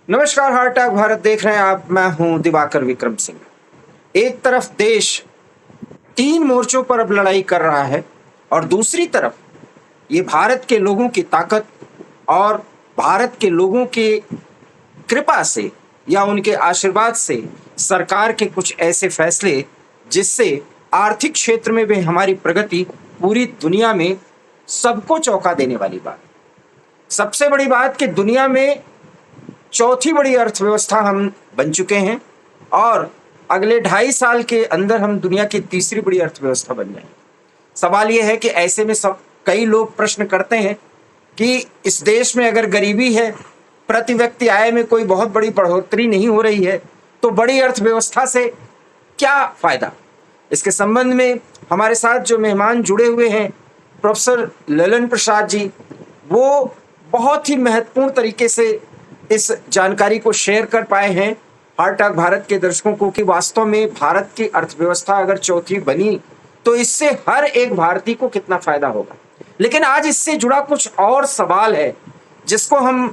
नमस्कार, heart attack Bharat देख रहे हैं आप। मैं हूं दिवाकर विक्रम सिंह। एक तरफ देश 3 मोर्चों पर अब लड़ाई कर रहा है और दूसरी तरफ ये भारत के लोगों की ताकत और भारत के लोगों की कृपा से या उनके आशीर्वाद से सरकार के कुछ ऐसे फैसले जिससे आर्थिक क्षेत्र में भी हमारी प्रगति पूरी दुनिया में सबको चौंका देने वाली बात। सबसे बड़ी बात कि दुनिया में चौथी बड़ी अर्थव्यवस्था हम बन चुके हैं और अगले 2.5 साल के अंदर हम दुनिया की तीसरी बड़ी अर्थव्यवस्था बन जाएंगे। सवाल यह है कि ऐसे में सब कई लोग प्रश्न करते हैं कि इस देश में अगर गरीबी है, प्रति व्यक्ति आय में कोई बहुत बड़ी बढ़ोतरी नहीं हो रही है, तो बड़ी अर्थव्यवस्था से क्या फायदा। इसके संबंध में हमारे साथ जो मेहमान जुड़े हुए हैं, प्रोफेसर ललन प्रसाद जी, वो बहुत ही महत्वपूर्ण तरीके से इस जानकारी को शेयर कर पाए हैं हार्ट अटैक भारत के दर्शकों को कि वास्तव में भारत की अर्थव्यवस्था अगर चौथी बनी तो इससे हर एक भारतीय को कितना फायदा होगा। लेकिन आज इससे जुड़ा कुछ और सवाल है जिसको हम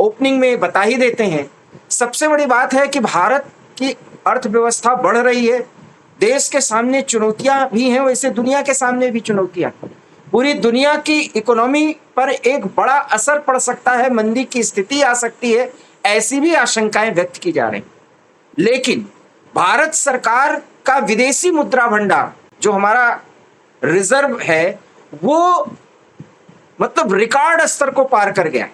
ओपनिंग में बता ही देते हैं। सबसे बड़ी बात है कि भारत की अर्थव्यवस्था बढ़ रही है, देश के सामने चुनौतियां भी हैं, वैसे दुनिया के सामने भी चुनौतियां। पूरी दुनिया की इकोनॉमी पर एक बड़ा असर पड़ सकता है, मंदी की स्थिति आ सकती है, ऐसी भी आशंकाएं व्यक्त की जा रही। लेकिन भारत सरकार का विदेशी मुद्रा भंडार जो हमारा रिजर्व है वो मतलब रिकॉर्ड स्तर को पार कर गया है।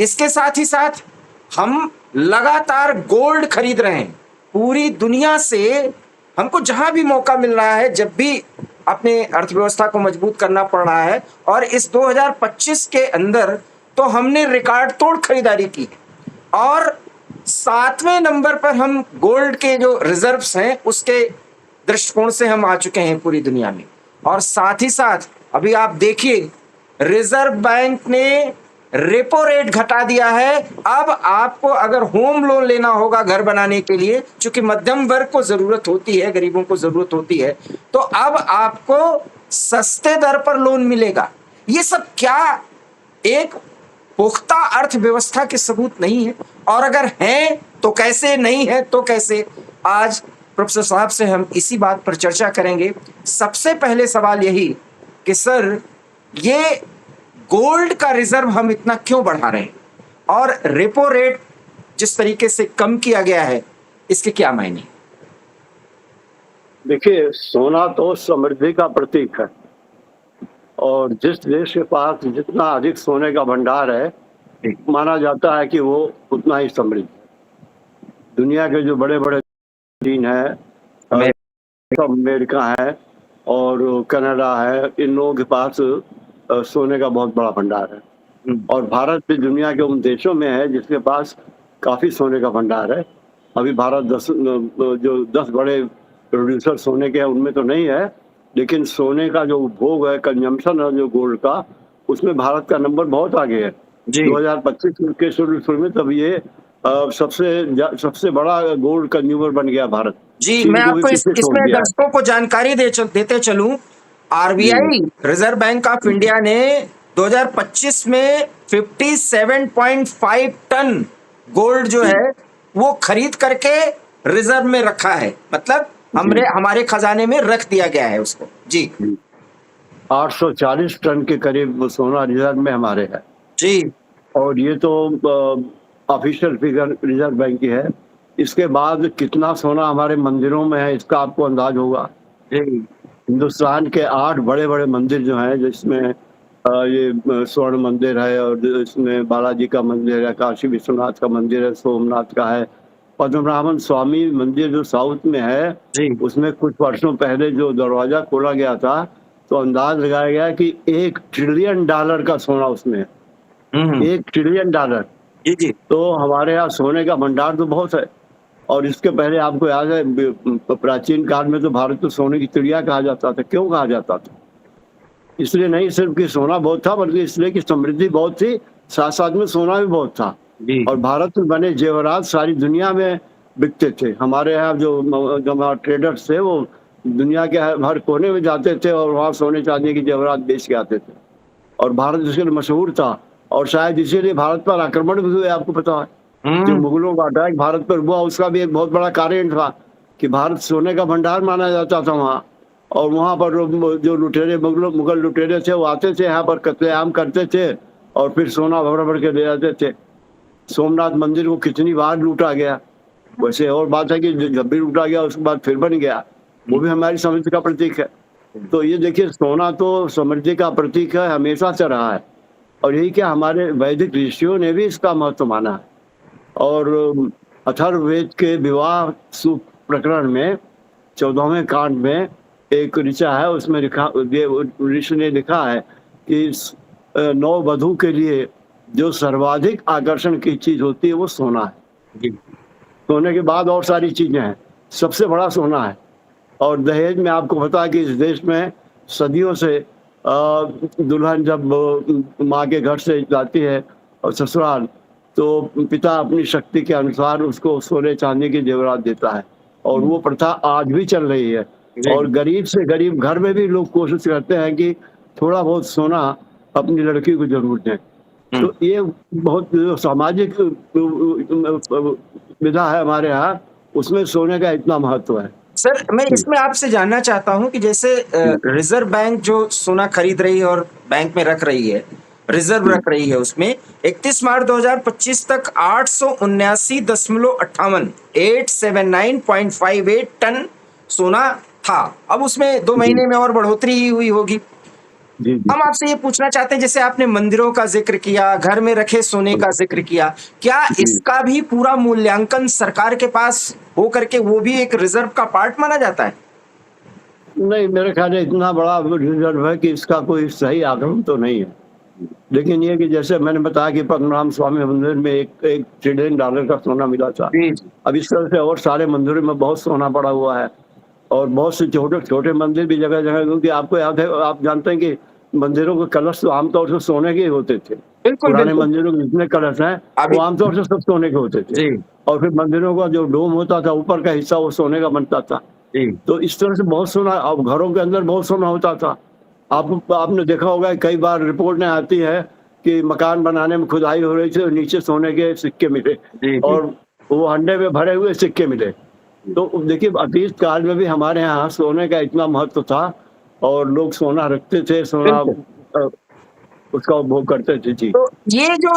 इसके साथ ही साथ हम लगातार गोल्ड खरीद रहे हैं। पूरी दुनिया से हमको जहां भी मौका मिल रहा है, जब भी अपने अर्थव्यवस्था को मजबूत करना पड़ रहा है, और इस 2025 के अंदर तो हमने रिकॉर्ड तोड़ खरीदारी की और 7वें नंबर पर हम गोल्ड के जो रिजर्व्स हैं उसके दृष्टिकोण से हम आ चुके हैं पूरी दुनिया में। और साथ ही साथ अभी आप देखिए, रिजर्व बैंक ने रेपो रेट घटा दिया है। अब आपको अगर होम लोन लेना होगा घर बनाने के लिए, चूंकि मध्यम वर्ग को जरूरत होती है, गरीबों को जरूरत होती है, तो अब आपको सस्ते दर पर लोन मिलेगा। ये सब क्या एक पुख्ता अर्थव्यवस्था के सबूत नहीं है? और अगर हैं तो कैसे, नहीं है तो कैसे? आज प्रोफेसर साहब से हम इसी बात पर चर्चा करेंगे। सबसे पहले सवाल यही कि सर, ये गोल्ड का रिजर्व हम इतना क्यों बढ़ा रहे हैं और रेपो रेट जिस तरीके से कम किया गया है, इसके क्या मायने? देखिए, सोना तो समृद्धि का प्रतीक है और जिस देश के पास जितना अधिक सोने का भंडार है, माना जाता है कि वो उतना ही समृद्ध। दुनिया के जो बड़े बड़े चीन है, अमेरिका है और कनाडा है, इन लोगों के पास सोने का बहुत बड़ा भंडार है और भारत भी दुनिया के उन देशों में है जिसके पास काफी सोने का भंडार है। अभी भारत 10 बड़े प्रोड्यूसर सोने के हैं उनमें तो नहीं है, लेकिन सोने का जो उपभोग है, कंजम्पशन है जो गोल्ड का, उसमें भारत का नंबर बहुत आगे है। 2025 के शुरू में तब ये सबसे बड़ा गोल्ड कंज्यूमर बन गया भारत। जी, मैं आपको इसमें दर्शकों को जानकारी देते चलूं। RBI, reserve bank of India ने 2025 में 57.5 टन गोल्ड जो है वो खरीद करके रिजर्व में रखा है, मतलब हमारे खजाने में रख दिया गया है उसको। जी, 840 टन के करीब सोना रिजर्व में हमारे है जी, और ये तो ऑफिशियल फिगर रिजर्व बैंक की है। इसके बाद कितना सोना हमारे मंदिरों में है इसका आपको अंदाज होगा। हिंदुस्तान के 8 बड़े बड़े मंदिर जो हैं, जिसमें ये स्वर्ण मंदिर है और इसमें बालाजी का मंदिर है, काशी विश्वनाथ का मंदिर है, सोमनाथ का है, पद्मनाभन स्वामी मंदिर जो साउथ में है, उसमें कुछ वर्षों पहले जो दरवाजा खोला गया था तो अंदाज लगाया गया कि $1 ट्रिलियन का सोना उसमें है। $1 ट्रिलियन। जी। तो हमारे यहाँ सोने का भंडार तो बहुत है। और इसके पहले आपको याद है, प्राचीन काल में तो भारत को सोने की चिड़िया कहा जाता था। क्यों कहा जाता था? इसलिए नहीं सिर्फ कि सोना बहुत था, बल्कि इसलिए कि समृद्धि बहुत थी, साथ साथ में सोना भी बहुत था। और भारत में बने जेवरात सारी दुनिया में बिकते थे। हमारे यहाँ जो हमारे ट्रेडर्स थे वो दुनिया के हर कोने में जाते थे और वहाँ सोने चांदी की जेवरात बेच के आते थे और भारत इसके लिए मशहूर था और शायद इसीलिए भारत पर आक्रमण भी हुए, आपको पता है। जो मुगलों का अटैक भारत पर हुआ उसका भी एक बहुत बड़ा कारण था कि भारत सोने का भंडार माना जाता था वहाँ। और वहाँ पर जो लुटेरे मुगल लुटेरे थे वो आते थे यहाँ पर कत्लेआम करते थे और फिर सोना भर भर के ले जाते थे। सोमनाथ मंदिर को कितनी बार लूटा गया। वैसे और बात है कि जब भी लूटा गया उसके बाद फिर बन गया, वो भी हमारी समृद्धि का प्रतीक है। तो ये देखिए सोना तो समृद्धि का प्रतीक है, हमेशा से रहा है। और यही क्या हमारे वैदिक ऋषियों ने भी इसका महत्व माना है। और अथर्ववेद के विवाह प्रकरण में 14वें कांड में एक ऋचा है, उसमें लिखा ऋषि ने लिखा है कि नववधू के लिए जो सर्वाधिक आकर्षण की चीज होती है वो सोना है। सोने के बाद और सारी चीजें हैं, सबसे बड़ा सोना है। और दहेज में आपको पता है कि इस देश में सदियों से दुल्हन जब माँ के घर से जाती है और ससुराल, तो पिता अपनी शक्ति के अनुसार उसको सोने चांदी की जेवरात देता है। और वो प्रथा आज भी चल रही है। और गरीब से गरीब घर में भी लोग कोशिश करते हैं कि थोड़ा बहुत सोना अपनी लड़की को जरूर दें। तो ये बहुत सामाजिक विधा है हमारे यहाँ, उसमें सोने का इतना महत्व है। सर मैं इसमें आपसे जानना चाहता हूं कि जैसे रिजर्व बैंक जो सोना खरीद रही है और बैंक में रख रही है, रिजर्व रख रही है, उसमें 31 मार्च 2025 तक 879.58 879.58 टन सोना था। अब उसमें 2 महीने में और बढ़ोतरी ही हुई होगी। हम आपसे ये पूछना चाहते हैं, जैसे आपने मंदिरों का जिक्र किया, घर में रखे सोने का जिक्र किया, क्या इसका भी पूरा मूल्यांकन सरकार के पास हो करके वो भी एक रिजर्व का पार्ट माना जाता है? नहीं, मेरे ख्याल में इतना बड़ा रिजर्व है कि इसका कोई सही आकलन तो नहीं है। लेकिन ये कि जैसे मैंने बताया कि पद्मनाभ स्वामी मंदिर में $1 ट्रिलियन का सोना मिला था। अब इस तरह से और सारे मंदिरों में बहुत सोना पड़ा हुआ है। और बहुत से छोटे छोटे मंदिर भी जगह जगह, क्योंकि आपको याद है, आप जानते हैं कि मंदिरों के कलश तो आमतौर से सोने के होते थे। पुराने मंदिरों के जितने कलश हैं वो आमतौर से सब सोने के होते थे। और फिर मंदिरों का जो डोम होता था, ऊपर का हिस्सा, वो सोने का बनता था। तो इस तरह से बहुत सोना, अब घरों के अंदर बहुत सोना होता था। आपने देखा होगा कई बार रिपोर्टें आती है कि मकान बनाने में खुदाई हो रही थी और नीचे सोने के सिक्के मिले और वो हंडे में भरे हुए सिक्के मिले। तो देखिए अतीत काल में भी हमारे यहाँ सोने का इतना महत्व था और लोग सोना रखते थे, सोना उसका उपभोग करते थे। जी, तो ये जो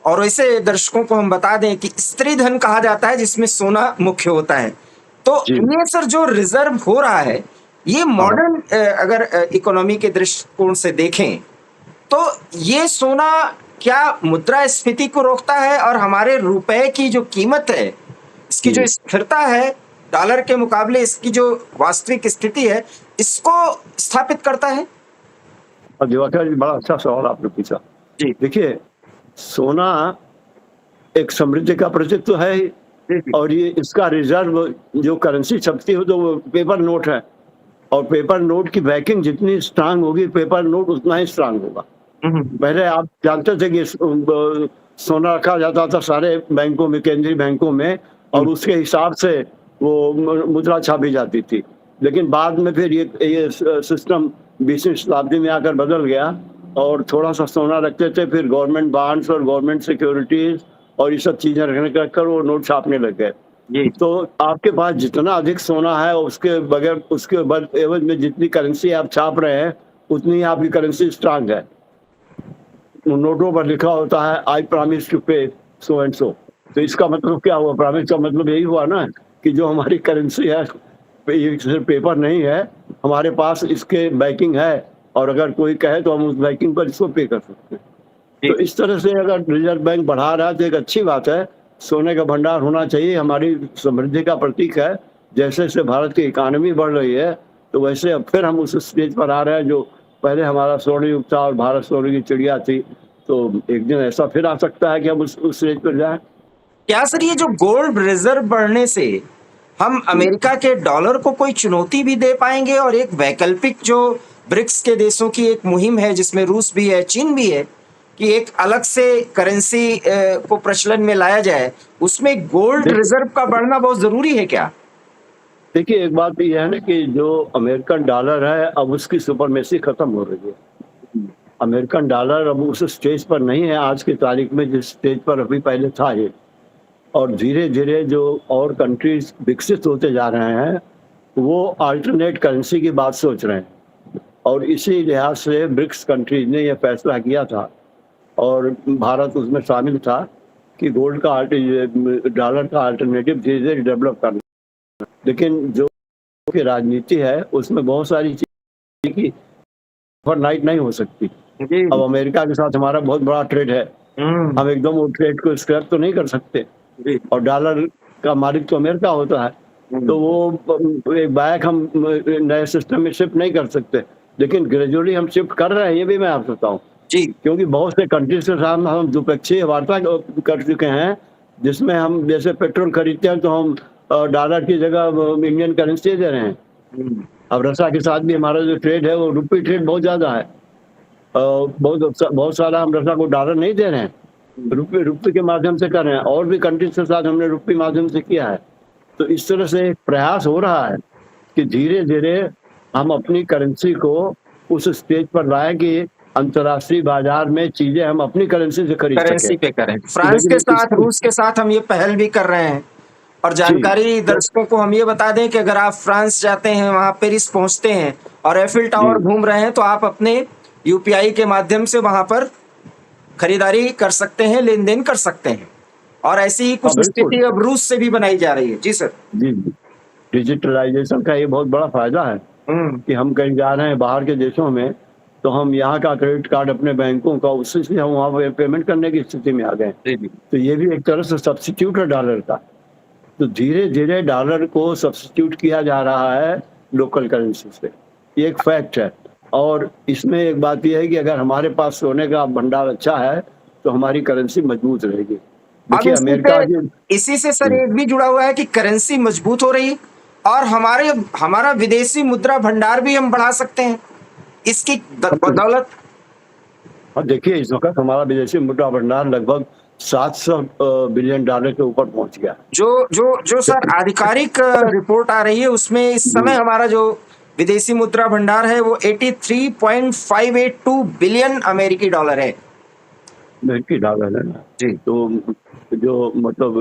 और वैसे दर्शकों को हम बता दें कि स्त्री धन कहा जाता है जिसमें सोना मुख्य होता है। तो ये सर जो रिजर्व हो रहा है, ये मॉडर्न अगर इकोनॉमी के दृष्टिकोण से देखें तो ये सोना क्या मुद्रास्फीति को रोकता है और हमारे रुपए की जो कीमत है, इसकी जो स्थिरता है डॉलर के मुकाबले, इसकी जो वास्तविक स्थिति है, इसको स्थापित करता है? दिवाकर जी, बड़ा अच्छा सवाल आपने पूछा। जी, देखिए सोना एक समृद्धि का प्रतीक तो है ही, और ये इसका रिजर्व जो करेंसी छपती हो तो वो पेपर नोट है। और पेपर नोट की बैकिंग जितनी स्ट्रांग होगी, पेपर नोट उतना ही स्ट्रांग होगा। पहले आप जानते थे कि सोना रखा जाता था सारे बैंकों में, केंद्रीय बैंकों में, और उसके हिसाब से वो मुद्रा छापी जाती थी। लेकिन बाद में फिर ये सिस्टम 20वीं शताब्दी में आकर बदल गया और थोड़ा सा सोना रखते थे, फिर गवर्नमेंट बॉन्ड्स और गवर्नमेंट सिक्योरिटीज और ये सब चीजें रखकर वो नोट छापने लग गए। तो आपके पास जितना अधिक सोना है उसके बगैर, उसके एवज में जितनी करेंसी आप छाप रहे हैं उतनी आपकी करेंसी स्ट्रांग है। नोटों पर लिखा होता है आई प्रॉमिस टू पे सो एंड सो। तो इसका मतलब क्या हुआ? प्रॉमिस का मतलब यही हुआ ना कि जो हमारी करेंसी है ये सिर्फ पेपर नहीं है, हमारे पास इसके बैकिंग है और अगर कोई कहे तो हम उस बैकिंग पर इसको पे कर सकते हैं। तो इस तरह से अगर रिजर्व बैंक बढ़ा रहा है तो एक अच्छी बात है। सोने का भंडार होना चाहिए, हमारी समृद्धि का प्रतीक है। जैसे जैसे भारत की इकोनॉमी बढ़ रही है तो वैसे अब फिर हम उस स्टेज पर आ रहे हैं जो पहले हमारा स्वर्ण युग था और भारत स्वर्ण की चिड़िया थी। तो एक दिन ऐसा फिर आ सकता है कि हम उस स्टेज पर जाएं। क्या सर ये जो गोल्ड रिजर्व बढ़ने से हम अमेरिका के डॉलर को कोई चुनौती भी दे पाएंगे? और एक वैकल्पिक जो ब्रिक्स के देशों की एक मुहिम है जिसमें रूस भी है, चीन भी है, कि एक अलग से करेंसी को प्रचलन में लाया जाए, उसमें गोल्ड रिजर्व का बढ़ना बहुत जरूरी है क्या? देखिए एक बात यह है ना कि जो अमेरिकन डॉलर है अब उसकी सुपरमेसी खत्म हो रही है। अमेरिकन डॉलर अब उस स्टेज पर नहीं है आज की तारीख में जिस स्टेज पर अभी पहले था ये। और धीरे धीरे जो और कंट्रीज विकसित होते जा रहे हैं वो अल्टरनेट करेंसी की बात सोच रहे हैं, और इसी लिहाज से ब्रिक्स कंट्रीज ने यह फैसला किया था और भारत उसमें शामिल था कि गोल्ड का डॉलर का अल्टरनेटिव धीरे धीरे डेवलप करना। लेकिन जो की राजनीति है उसमें बहुत सारी चीजें की ओवरनाइट नहीं हो सकती। जी अब अमेरिका के साथ हमारा बहुत बड़ा ट्रेड है, हम एकदम वो ट्रेड को स्क्रैप तो नहीं कर सकते, जी और डॉलर का मालिक तो अमेरिका होता है, तो वो एक बैक हम नए सिस्टम में शिफ्ट नहीं कर सकते। लेकिन ग्रेजुअली हम शिफ्ट कर रहे हैं, ये भी मैं आपको बताऊं, जी क्योंकि बहुत से कंट्रीज के साथ हम द्विपक्षीय वार्ता कर चुके हैं, जिसमें हम जैसे पेट्रोल खरीदते हैं तो हम डॉलर की जगह इंडियन करेंसी दे रहे हैं। अब रशिया के साथ भी हमारा जो ट्रेड है वो रुपी ट्रेड बहुत ज्यादा है, बहुत सारा हम रशिया को डॉलर नहीं दे रहे हैं, रुपये के माध्यम से कर रहे हैं, और भी कंट्रीज के साथ हमने रुपये माध्यम से किया है। तो इस तरह से एक प्रयास हो रहा है कि धीरे धीरे हम अपनी करेंसी को उस स्टेज पर लाएं कि अंतर्राष्ट्रीय बाजार में चीजें हम अपनी करेंसी से खरीद करेंसी सकें। पे करें। फ्रांस के लेकिन साथ, रूस के साथ हम ये पहल भी कर रहे हैं। और जी जानकारी दर्शकों को हम ये बता दें कि अगर आप फ्रांस जाते हैं, वहां पेरिस पहुंचते हैं और एफिल टावर जी घूम रहे हैं, तो आप अपने यूपीआई के माध्यम से वहां पर खरीदारी कर सकते हैं, लेन देन कर सकते हैं। और ऐसी ही हाँ कुछ बिल्कुल, स्थिति अब रूस से भी बनाई जा रही है। जी सर। जी जी। डिजिटलाइजेशन का ये बहुत बड़ा फायदा है कि हम कहीं जा रहे हैं बाहर के देशों में, तो हम यहाँ का क्रेडिट कार्ड अपने बैंकों का, उससे से हम वहाँ पेमेंट करने की स्थिति में आ गए। जी जी तो ये भी एक तरह से सब्स्टिट्यूट है डॉलर का। तो धीरे धीरे डॉलर को सब्स्टिट्यूट किया जा रहा है लोकल करेंसी से, ये एक फैक्ट है। और इसमें एक बात यह है कि अगर हमारे पास सोने का भंडार अच्छा है तो हमारी करेंसी मजबूत रहेगी। अब देखिए अमेरिका की इसी से सर एक भी जुड़ा हुआ है कि करेंसी मजबूत हो रही, और हमारा विदेशी मुद्रा भंडार भी हम बढ़ा सकते हैं इसकी बदौलत। और देखिए इस वक्त हमारा विदेशी मुद्रा भंडार लगभग 700 बिलियन डॉलर के ऊपर पहुंच गया। जो जो जो सर आधिकारिक रिपोर्ट आ रही है, उसमें इस समय हमारा जो विदेशी मुद्रा भंडार है वो 83.582 बिलियन अमेरिकी डॉलर है। अमेरिकी डॉलर है ना। जी तो जो मतलब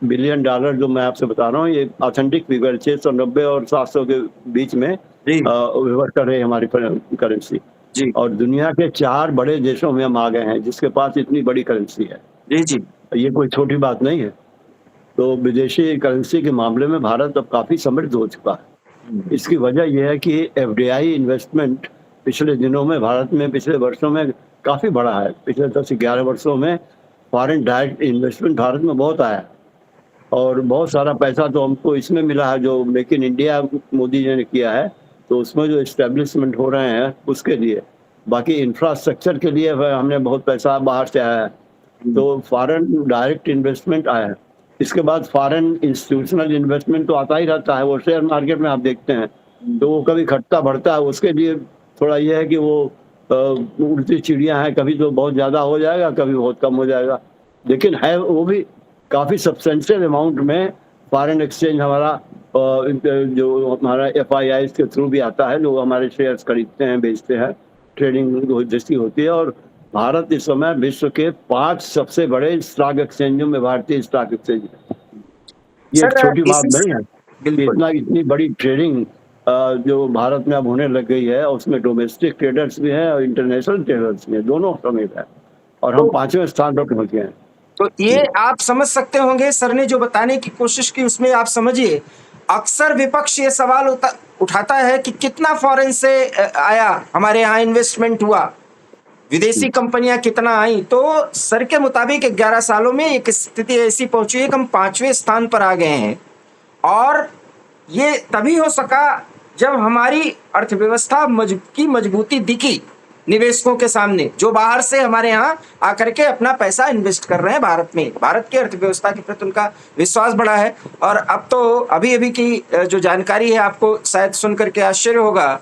बिलियन डॉलर जो मैं आपसे बता रहा हूँ, ये ऑथेंटिक फिगर 690 और 700 के बीच में जी विवर कर रही है हमारी करेंसी। जी और दुनिया के 4 बड़े देशों में हम आ गए हैं जिसके पास इतनी बड़ी करेंसी है। जी जी ये कोई छोटी बात नहीं है। तो विदेशी करेंसी के मामले में भारत अब काफी समृद्ध हो चुका है। इसकी वजह यह है कि एफडीआई इन्वेस्टमेंट पिछले दिनों में भारत में, पिछले वर्षों में काफी बढ़ा है। पिछले 10-11 वर्षों में फॉरेन डायरेक्ट इन्वेस्टमेंट भारत में बहुत आया है, और बहुत सारा पैसा तो हमको इसमें मिला है जो make in India Modi ji ने किया है, तो उसमें जो एस्टेब्लिशमेंट हो रहे हैं उसके लिए। बाकी इंफ्रास्ट्रक्चर के लिए हमने बहुत पैसा बाहर से आया है, तो फॉरेन डायरेक्ट इन्वेस्टमेंट आया है। इसके बाद फॉरेन इंस्टीट्यूशनल इन्वेस्टमेंट तो आता ही रहता है, वो शेयर मार्केट में आप देखते हैं, तो वो कभी घटता बढ़ता है। उसके लिए थोड़ा ये है कि वो उड़ती चिड़िया हैं, कभी तो बहुत ज़्यादा हो जाएगा, कभी बहुत कम हो जाएगा, लेकिन है वो भी काफ़ी सब्सटेंशियल अमाउंट में। फॉरेन एक्सचेंज हमारा जो हमारा FII के थ्रू भी आता है, लोग हमारे शेयर्स खरीदते हैं, बेचते हैं, ट्रेडिंग जैसी होती है। और भारत इस समय विश्व के 5 सबसे बड़े स्टॉक एक्सचेंजों में भारतीय स्टॉक एक्सचेंज है। ये एक सर छोटी बात नहीं है कि बिल्कुल इतनी बड़ी ट्रेडिंग जो भारत में अब होने लग गई है, उसमें डोमेस्टिक ट्रेडर्स भी हैं और इंटरनेशनल ट्रेडर्स भी हैं, दोनों शामिल हैं, और हम 5वें स्थान पर पहुंच गए हैं। तो ये आप समझ सकते होंगे, सर ने जो बताने की कोशिश की उसमें आप समझिए, अक्सर विपक्ष ये सवाल उठाता है कि कितना फॉरेन से आया, हमारे यहाँ इन्वेस्टमेंट हुआ, विदेशी कंपनियां कितना आई। तो सर के मुताबिक 11 सालों में एक स्थिति ऐसी पहुंची है कि हम 5वें स्थान पर आ गए हैं। और ये तभी हो सका जब हमारी अर्थव्यवस्था की मजबूती दिखी निवेशकों के सामने, जो बाहर से हमारे यहाँ आकर के अपना पैसा इन्वेस्ट कर रहे हैं भारत में। भारत की अर्थव्यवस्था के प्रति उनका विश्वास बढ़ा है। और अब तो अभी अभी की जो जानकारी है, आपको शायद सुन करके आश्चर्य होगा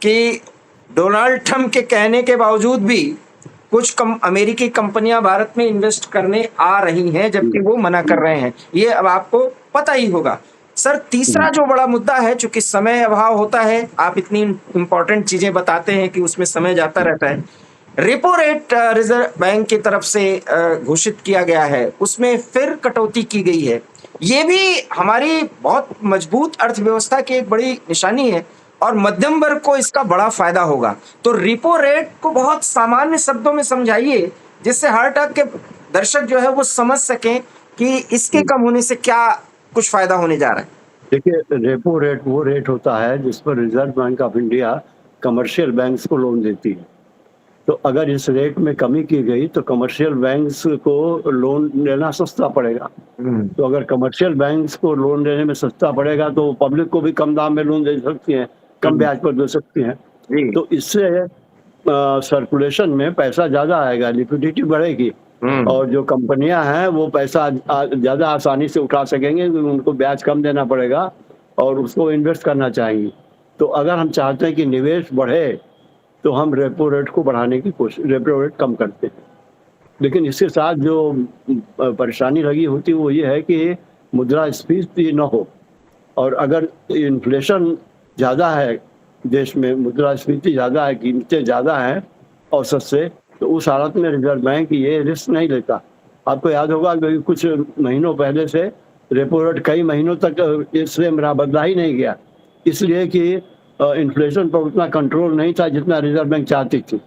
कि डोनाल्ड ट्रंप के कहने के बावजूद भी कुछ अमेरिकी कंपनियां भारत में इन्वेस्ट करने आ रही हैं, जबकि वो मना कर रहे हैं। ये अब आपको पता ही होगा। सर तीसरा जो बड़ा मुद्दा है, चूंकि समय अभाव होता है, आप इतनी इंपॉर्टेंट चीजें बताते हैं कि उसमें समय जाता रहता है। रेपो रेट रिजर्व बैंक की तरफ से घोषित किया गया है, उसमें फिर कटौती की गई है। ये भी हमारी बहुत मजबूत अर्थव्यवस्था की एक बड़ी निशानी है और मध्यम वर्ग को इसका बड़ा फायदा होगा। तो रेपो रेट को बहुत सामान्य शब्दों में समझाइए, जिससे हार्ट अटैक के दर्शक जो है वो समझ सकें कि इसके कम होने से क्या कुछ फायदा होने जा रहा है। देखिए, रेपो रेट वो रेट होता है जिस पर reserve bank of India commercial banks को लोन देती है। तो अगर इस रेट में कमी की गई तो कमर्शियल बैंक्स को लोन लेना सस्ता पड़ेगा। तो अगर कमर्शियल बैंक्स को लोन लेने में सस्ता पड़ेगा तो पब्लिक को भी कम दाम में लोन दे सकती हैं, कम ब्याज पर दे सकती हैं। जी। तो इससे सर्कुलेशन में पैसा ज़्यादा आएगा, लिक्विडिटी बढ़ेगी और जो कंपनियां हैं वो पैसा ज़्यादा आसानी से उठा सकेंगे, क्योंकि उनको ब्याज कम देना पड़ेगा और उसको इन्वेस्ट करना चाहेंगी। तो अगर हम चाहते हैं कि निवेश बढ़े तो हम रेपो रेट को बढ़ाने की कोशिश, रेपो रेट कम करते हैं। लेकिन इसके साथ जो परेशानी लगी होती है वो ये है कि मुद्रास्फीति न हो, और अगर इन्फ्लेशन ज़्यादा है देश में, मुद्रास्फीति ज़्यादा है, कीमतें ज़्यादा हैं औसत से, तो उस हालत में रिजर्व बैंक ये रिस्क नहीं लेता। आपको याद होगा कि कुछ महीनों पहले से रेपो रेट कई महीनों तक इससे बदला ही नहीं गया, इसलिए कि इन्फ्लेशन पर उतना कंट्रोल नहीं था जितना रिजर्व बैंक चाहती थी।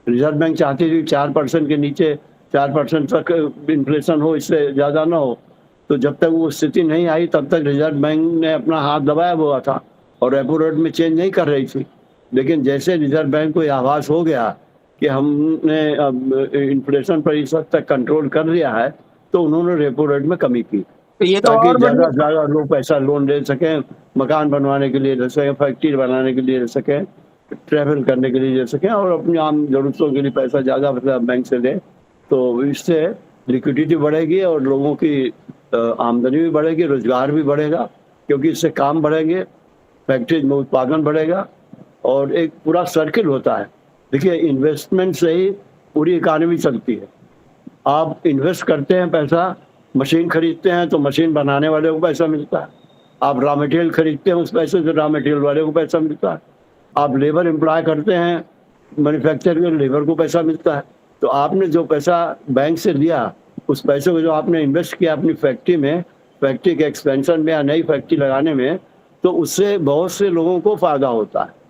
रिजर्व बैंक चाहती थी 4% के नीचे 4% तक इन्फ्लेशन हो, इससे ज़्यादा ना हो। तो जब तक वो स्थिति नहीं आई तब तक रिजर्व बैंक ने अपना हाथ दबाया हुआ था और रेपो रेट में चेंज नहीं कर रही थी। लेकिन जैसे रिजर्व बैंक को यह आभास हो गया कि हमने अब इन्फ्लेशन पर इस हद तक कंट्रोल कर लिया है, तो उन्होंने रेपो रेट में कमी की, तो ये तो ताकि और ज़्यादा बढ़िया। से ज़्यादा लोग पैसा लोन ले सकें, मकान बनवाने के लिए ले सकें, फैक्ट्री बनाने के लिए ले सकें, ट्रैवल करने के लिए ले सकें और अपनी आम ज़रूरतों के लिए पैसा ज़्यादा बैंक से लें। तो इससे लिक्विडिटी बढ़ेगी और लोगों की आमदनी भी बढ़ेगी, रोजगार भी बढ़ेगा, क्योंकि इससे काम बढ़ेंगे, फैक्ट्री में उत्पादन बढ़ेगा और एक पूरा सर्किल होता है। देखिए, इन्वेस्टमेंट से ही पूरी इकानमी चलती है। आप इन्वेस्ट करते हैं पैसा, मशीन खरीदते हैं तो मशीन बनाने वाले को पैसा मिलता है। आप रॉ मटेरियल खरीदते हैं, उस पैसे से रॉ मटेरियल वाले को पैसा मिलता है। आप लेबर एम्प्लॉय करते हैं, मैन्युफैक्चरिंग लेबर को पैसा मिलता है। तो आपने जो पैसा बैंक से लिया, उस पैसे को जो आपने इन्वेस्ट किया अपनी फैक्ट्री में, फैक्ट्री के एक्सपेंशन में या नई फैक्ट्री लगाने में, तो उससे बहुत से लोगों को फ़ायदा होता है।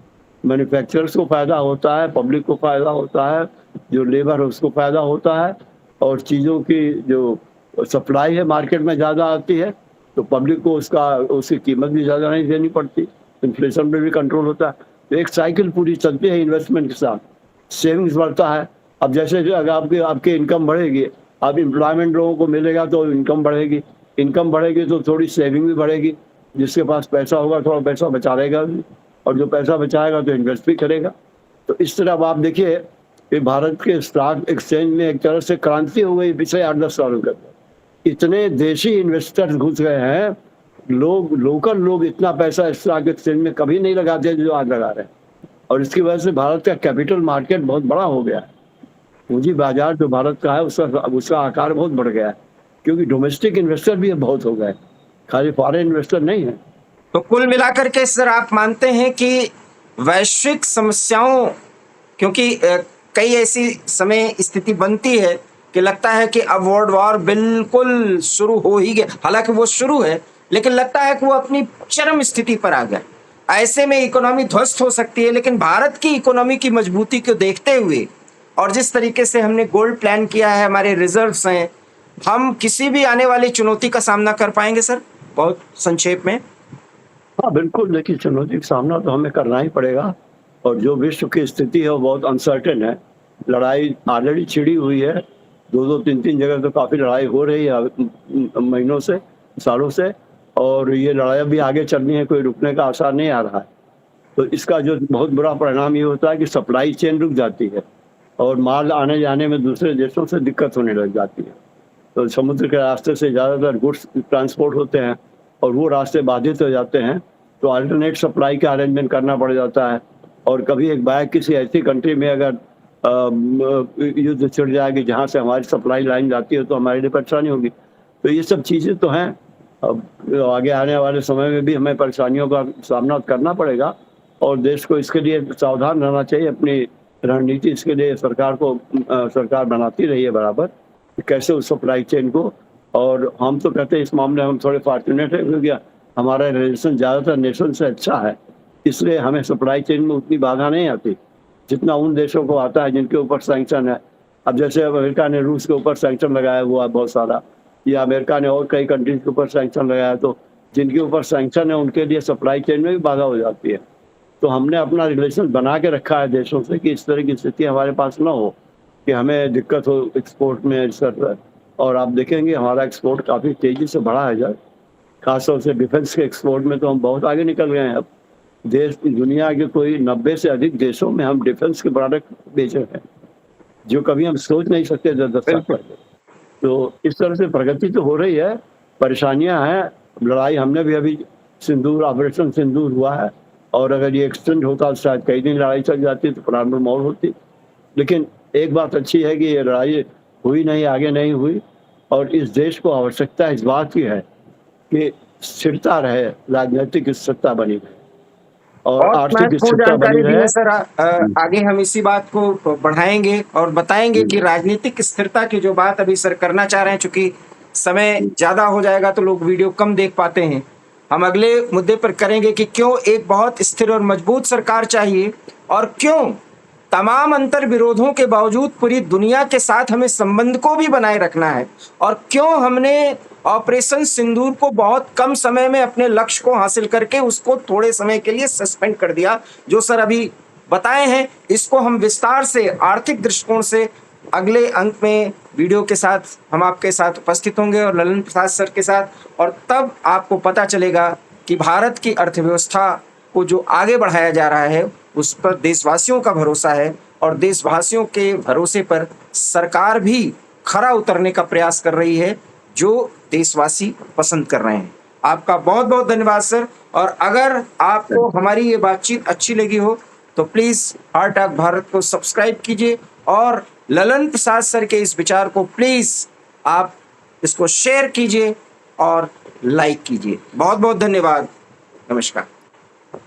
मैन्युफैक्चरर्स को फ़ायदा होता है, पब्लिक को फ़ायदा होता है, जो लेबर है उसको फ़ायदा होता है और चीज़ों की जो सप्लाई है मार्केट में ज़्यादा आती है, तो पब्लिक को उसकी कीमत भी ज़्यादा नहीं देनी पड़ती, इन्फ्लेशन पे भी कंट्रोल होता है। तो एक साइकिल पूरी चलती है इन्वेस्टमेंट के साथ, सेविंग्स बढ़ता है। अब जैसे जो अगर आपकी इनकम बढ़ेगी, अब एम्प्लॉयमेंट लोगों को मिलेगा तो इनकम बढ़ेगी, इनकम बढ़ेगी तो थोड़ी सेविंग भी बढ़ेगी, जिसके पास पैसा होगा थोड़ा पैसा बचा रहेगा भी, और जो पैसा बचाएगा तो इन्वेस्ट भी करेगा। तो इस तरह अब आप देखिए कि भारत के स्टॉक एक्सचेंज में एक तरह से क्रांति हो गई पिछले 8-10 सालों के अंदर। इतने देशी इन्वेस्टर्स घुस गए हैं, लोकल लोग इतना पैसा स्टॉक एक्सचेंज में कभी नहीं लगाते जो आज लगा रहे हैं, और इसकी वजह से भारत का कैपिटल मार्केट बहुत बड़ा हो गया है। पूंजी बाजार जो भारत का है उसका आकार बहुत बढ़ गया है, क्योंकि डोमेस्टिक इन्वेस्टर भी बहुत हो गए, खाली फॉरेन इन्वेस्टर नहीं है। तो कुल मिलाकर के सर आप मानते हैं कि वैश्विक समस्याओं, क्योंकि कई ऐसी समय स्थिति बनती है कि लगता है कि अब वर्ल्ड वॉर बिल्कुल शुरू हो ही गया, हालांकि वो शुरू है लेकिन लगता है कि वो अपनी चरम स्थिति पर आ गया। ऐसे में इकोनॉमी ध्वस्त हो सकती है, लेकिन भारत की इकोनॉमी की मजबूती को देखते हुए और जिस तरीके से हमने गोल्ड प्लान किया है, हमारे रिजर्व्स हैं, हम किसी भी आने वाली चुनौती का सामना कर पाएंगे सर, बहुत संक्षेप में। हाँ बिल्कुल, देखिए चुनौती का सामना तो हमें करना ही पड़ेगा, और जो विश्व की स्थिति है वो बहुत अनसर्टेन है। लड़ाई ऑलरेडी छिड़ी हुई है, 2-2, 3-3 जगह तो काफ़ी लड़ाई हो रही है महीनों से, सालों से, और ये लड़ाई भी आगे चलनी है, कोई रुकने का आसार नहीं आ रहा है। तो इसका जो बहुत बुरा परिणाम ये होता है कि सप्लाई चेन रुक जाती है और माल आने जाने में दूसरे देशों से दिक्कत होने लग जाती है। तो समुद्र के रास्ते से ज़्यादातर गुड्स ट्रांसपोर्ट होते हैं और वो रास्ते बाधित हो जाते हैं, तो अल्टरनेट सप्लाई का अरेंजमेंट करना पड़ जाता है। और कभी एक बैग किसी ऐसी कंट्री में अगर युद्ध छिड़ जाएगी जहाँ से हमारी सप्लाई लाइन जाती है तो हमारे लिए परेशानी होगी। तो ये सब चीज़ें तो हैं, अब आगे आने वाले समय में भी हमें परेशानियों का सामना करना पड़ेगा और देश को इसके लिए सावधान रहना चाहिए, अपनी रणनीति इसके लिए सरकार बनाती रही है बराबर, कि कैसे उस सप्लाई चेन को, और हम तो कहते हैं इस मामले में हम थोड़े फॉर्चुनेट हैं, क्योंकि हमारा रिलेशन ज़्यादातर नेशन से अच्छा है, इसलिए हमें सप्लाई चेन में उतनी बाधा नहीं आती जितना उन देशों को आता है जिनके ऊपर सैंक्शन है। अब जैसे अमेरिका ने रूस के ऊपर सैंक्शन लगाया हुआ है बहुत सारा, या अमेरिका ने और कई कंट्रीज के ऊपर सैंक्शन लगाया, तो जिनके ऊपर सैंक्शन है उनके लिए सप्लाई चेन में भी बाधा हो जाती है। तो हमने अपना रिलेशन बना के रखा है देशों से कि इस तरह की स्थिति हमारे पास ना हो कि हमें दिक्कत हो एक्सपोर्ट में सर। और आप देखेंगे हमारा एक्सपोर्ट काफ़ी तेज़ी से बढ़ा है जब, खासतौर से डिफेंस के एक्सपोर्ट में तो हम बहुत आगे निकल गए हैं। अब देश दुनिया के कोई 90 से अधिक देशों में हम डिफेंस के प्रोडक्ट बेच रहे हैं, जो कभी हम सोच नहीं सकते 10 साल पहले। तो इस तरह से प्रगति तो हो रही है, परेशानियां हैं, लड़ाई हमने भी अभी ऑपरेशन सिंदूर हुआ है, और अगर ये एक्सटेंड होता तो शायद कई दिन लड़ाई चल जाती तो प्रारंभ मौत होती। लेकिन एक बात अच्छी है कि ये लड़ाई हुई नहीं, आगे नहीं हुई, और इस देश को आवश्यकता इस बात की है कि स्थिरता रहे, राजनीतिक स्थिरता बनी रहे और बहुत आर्थिक महत्वपूर्ण स्थिरता बनी जानकारी दी रहे। है सर। आगे हम इसी बात को बढ़ाएंगे और बताएंगे कि राजनीतिक स्थिरता की जो बात अभी सर करना चाह रहे हैं, चूंकि समय ज्यादा हो जाएगा तो लोग वीडियो कम देख पाते हैं, हम अगले मुद्दे पर करेंगे कि क्यों एक बहुत स्थिर और मजबूत सरकार चाहिए, और क्यों तमाम अंतर विरोधों के बावजूद पूरी दुनिया के साथ हमें संबंध को भी बनाए रखना है, और क्यों हमने ऑपरेशन सिंदूर को बहुत कम समय में अपने लक्ष्य को हासिल करके उसको थोड़े समय के लिए सस्पेंड कर दिया, जो सर अभी बताए हैं। इसको हम विस्तार से आर्थिक दृष्टिकोण से अगले अंक में वीडियो के साथ हम आपके साथ उपस्थित होंगे और ललन प्रसाद सर के साथ, और तब आपको पता चलेगा कि भारत की अर्थव्यवस्था को जो आगे बढ़ाया जा रहा है उस पर देशवासियों का भरोसा है, और देशवासियों के भरोसे पर सरकार भी खरा उतरने का प्रयास कर रही है, जो देशवासी पसंद कर रहे हैं। आपका बहुत बहुत धन्यवाद सर। और अगर आपको हमारी ये बातचीत अच्छी लगी हो तो प्लीज हार्ट टॉक भारत को सब्सक्राइब कीजिए, और ललन प्रसाद सर के इस विचार को प्लीज आप इसको शेयर कीजिए और लाइक कीजिए। बहुत बहुत धन्यवाद। नमस्कार।